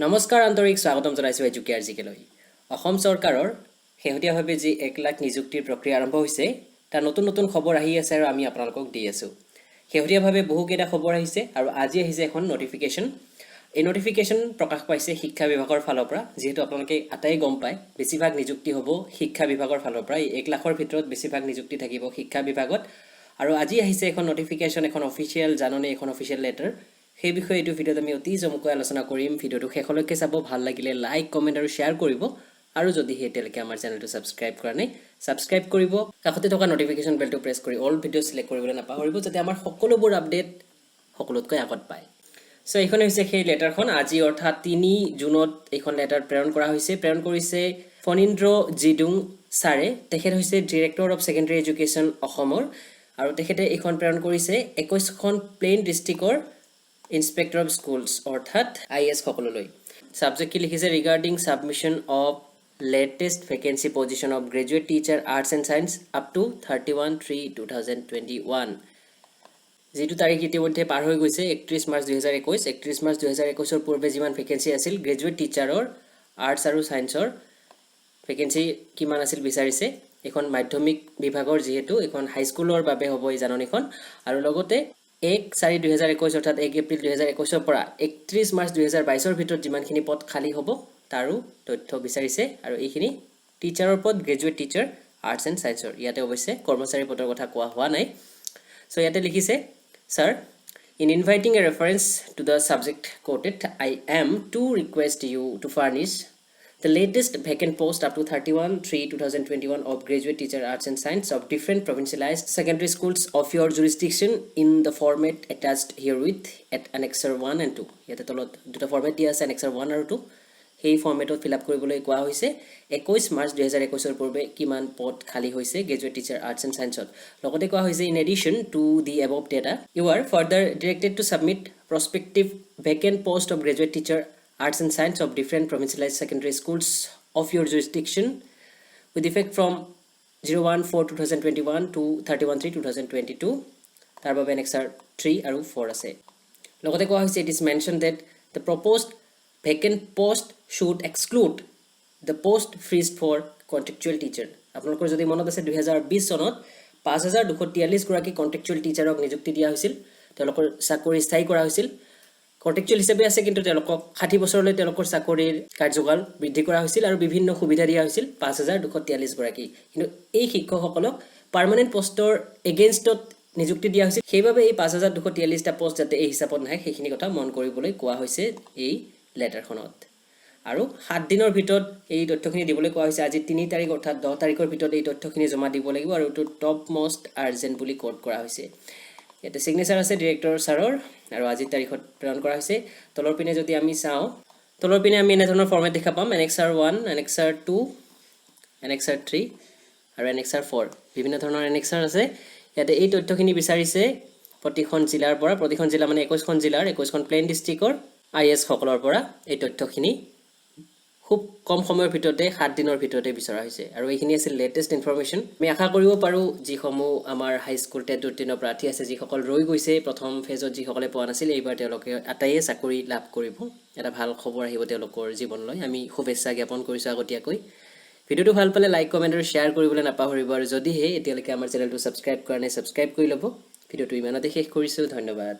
নমস্কাৰ আন্তৰিক স্বাগতম জনাইছোঁ এডুকেয়াৰজিকেলৈ অসম চৰকাৰৰ শেহতীয়াভাৱে যি 1 লাখ নিযুক্তিৰ প্ৰক্ৰিয়া আৰম্ভ হৈছে তাৰ নতুন নতুন খবৰ আহি আছে আৰু আমি আপোনালোকক দি আছোঁ শেহতীয়াভাৱে বহুকেইটা খবৰ আহিছে আৰু আজি আহিছে এখন নটিফিকেশ্যন এই নটিফিকেশ্যন প্ৰকাশ পাইছে শিক্ষা বিভাগৰ ফালৰ পৰা যেহেতু আপোনালোকে আটাই গম পায় বেছিভাগ নিযুক্তি হ'ব শিক্ষা বিভাগৰ ফালৰ পৰা 1 লাখৰ ভিতৰত বেছিভাগ নিযুক্তি থাকিব শিক্ষা বিভাগত আৰু আজি আহিছে এখন নটিফিকেশ্যন এখন অফিচিয়েল জাননী এখন অফিচিয়েল লেটাৰ সেই বিষয়ে এইটো ভিডিঅ'ত আমি অতি জমকৈ আলোচনা কৰিম ভিডিঅ'টো শেষলৈকে চাব ভাল লাগিলে লাইক কমেন্ট আৰু শেয়াৰ কৰিব আৰু যদি হেতেলকে আমাৰ চেনেলটো সাবস্ক্ৰাইব কৰা নাই সাবস্ক্ৰাইব কৰিব কাষতে থকা নটিফিকেশ্যন বেলটো প্ৰেছ কৰি অল ভিডিঅ' সিলেক্ট কৰিবলৈ নাপাহৰিব যাতে আমাৰ সকলোবোৰ আপডেট সকলোতকৈ আগত পায় সো এইখন হৈছে সেই লেটাৰখন আজি অৰ্থাৎ 3 জুনত এইখন লেটাৰ প্ৰেৰণ কৰা হৈছে প্ৰেৰণ কৰিছে ফণীন্দ্ৰ জিডুং ছাৰে তেখেত হৈছে ডিৰেক্টৰ অফ সেকেন্ডাৰী এডুকেশ্যন অসমৰ আৰু তেখেতে এইখন প্ৰেৰণ কৰিছে 21খন প্লেন ডিস্ট্ৰিক্টৰ Inspector of Schools অর্থাৎ IS সকললৈ সাবজেক্ট কি লিখিছে regarding submission of latest vacancy position of graduate teacher arts and science up to 31/3/2021 যেটো তাৰিখ ইতিমধ্যে পাৰ হৈ গৈছে 31 মাৰ্চ 2021 31 মাৰ্চ 2021 ৰ পূৰ্বে যিমান ভ্যাকেন্সি আছিল গ্ৰাজুয়েট টিচাৰৰ আৰ্টস আৰু সায়েন্সৰ ভ্যাকেন্সি কিমান আছিল বিচাৰিছে এখন মাধ্যমিক বিভাগৰ যেহেতু এখন হাই স্কুলৰ বাবে হ'ব এই জাননীখন আৰু লগতে 1/4/2021 অৰ্থাৎ 1 এপ্ৰিল 2021 ৰ পৰা 31 মাৰ্চ 2022 ৰ ভিতৰত যিমানখিনি পদ খালী হ'ব তাৰো তথ্য বিচাৰিছে আৰু এইখিনি টিচাৰৰ পদ গ্ৰেজুৱেট টিচাৰ আৰ্টস এণ্ড সায়েন্সৰ ইয়াতে অৱশ্যে কৰ্মচাৰী পদৰ কথা কোৱা হোৱা নাই সো ইয়াতে লিখিছে sir in inviting a reference to the subject quoted I am to request you to furnish the latest vacant post up to 31/3/2021 of graduate teacher arts and science of different provincialized secondary schools of your jurisdiction in the format attached herewith at annexure 1 and 2 yate tolot duta format dia ase annexure 1 aru 2 hey format ot fill up koriboloi koa hoise 21 march 2021 er purbe kiman pod khali hoise graduate teacher arts and science ot logote koa hoise in addition to the above data you are further directed to submit prospective vacant post of graduate teacher arts and science of different provincialized secondary schools of your jurisdiction with effect from 01/4/2021 to 31/3/2022 tar babe annexure 3 aru 4 ase logote koa hoise it is mentioned that the proposed vacant post should exclude the post freezed for contractual teacher আপোনালোকৰ যদি মনত আছে 2020 চনত 5243 গৰাকী contractual teacherক নিযুক্তি দিয়া হৈছিল তেওঁলোকৰ চাকৰি স্থায়ী কৰা হৈছিল কন্ট্ৰাকচুয়াল হিসাবে আছে কিন্তু তেওঁলোকক 60 বছৰলৈ তেওঁলোকৰ চাকৰিৰ কাৰ্যকাল বৃদ্ধি কৰা হৈছিল আৰু বিভিন্ন সুবিধা দিয়া হৈছিল 5243 গৰাকী কিন্তু এই শিক্ষকসকলক পাৰ্মানেন্ট পোষ্টৰ এগেইনষ্টত নিযুক্তি দিয়া হৈছিল সেইবাবে এই 5243 টা পোষ্ট যাতে এই হিচাপত নাই সেইখিনি কথা মন কৰিবলৈ কোৱা হৈছে এই লেটাৰখনত আৰু 7 দিনৰ ভিতৰত এই তথ্যখিনি দিবলৈ কোৱা হৈছে আজি 3 তাৰিখ অৰ্থাৎ 10 তাৰিখৰ ভিতৰত এই তথ্যখিনি জমা দিব লাগিব আৰু এটো টপ মোষ্ট আৰ্জেন্ট বুলি কোড কৰা হৈছে ইয়াতে সিগনেচাৰ আছে ডিৰেক্টৰ ছাৰৰ আৰু আজি তাৰিখত প্ৰেৰণ কৰা হৈছে তলৰ পিনে যদি আমি চাও তলৰ পিনে আমি এনে ধৰণৰ ফৰমেট দেখা পাম annexure 1 annexure 2 annexure 3 আৰু annexure 4 বিভিন্ন ধৰণৰ annexure আছে ইয়াতে এই তথ্যখিনি বিচাৰিছে প্ৰতিখন জিলাৰ পৰা প্ৰতিখন জিলা মানে 21খন জিলাৰ 21খন প্লেন ডিস্ট্ৰিক্টৰ আইএছ সকলৰ পৰা এই তথ্যখিনি খুব কম সময়ৰ ভিতৰতে 7 দিনৰ ভিতৰতে বিচৰা হৈছে আৰু এইখিনি আছিল লেটেষ্ট ইনফৰমেশন আমি আশা কৰিব পাৰো যিসমূহ আমাৰ হাই স্কুল টেট উত্তীৰ্ণ প্ৰাৰ্থী আছে যিসকল ৰৈ গৈছে প্ৰথম ফেজত যিসকলে পোৱা নাছিল এইবাৰ তেওঁলোকে আটাইয়ে চাকৰি লাভ কৰিব এটা ভাল খবৰ আহিব তেওঁলোকৰ জীৱনলৈ আমি শুভেচ্ছা জ্ঞাপন কৰিছো আগতীয়াকৈ ভিডিওটো ভাল পালে লাইক কমেন্ট আৰু শেয়াৰ কৰিবলৈ নাপাহৰিব আৰু যদি হে এতিয়ালৈকে আমাৰ চেনেলটো সাবস্ক্ৰাইব কৰা নাই সাবস্ক্ৰাইব কৰি লব ভিডিওটো ইমানতে শেষ কৰিছো ধন্যবাদ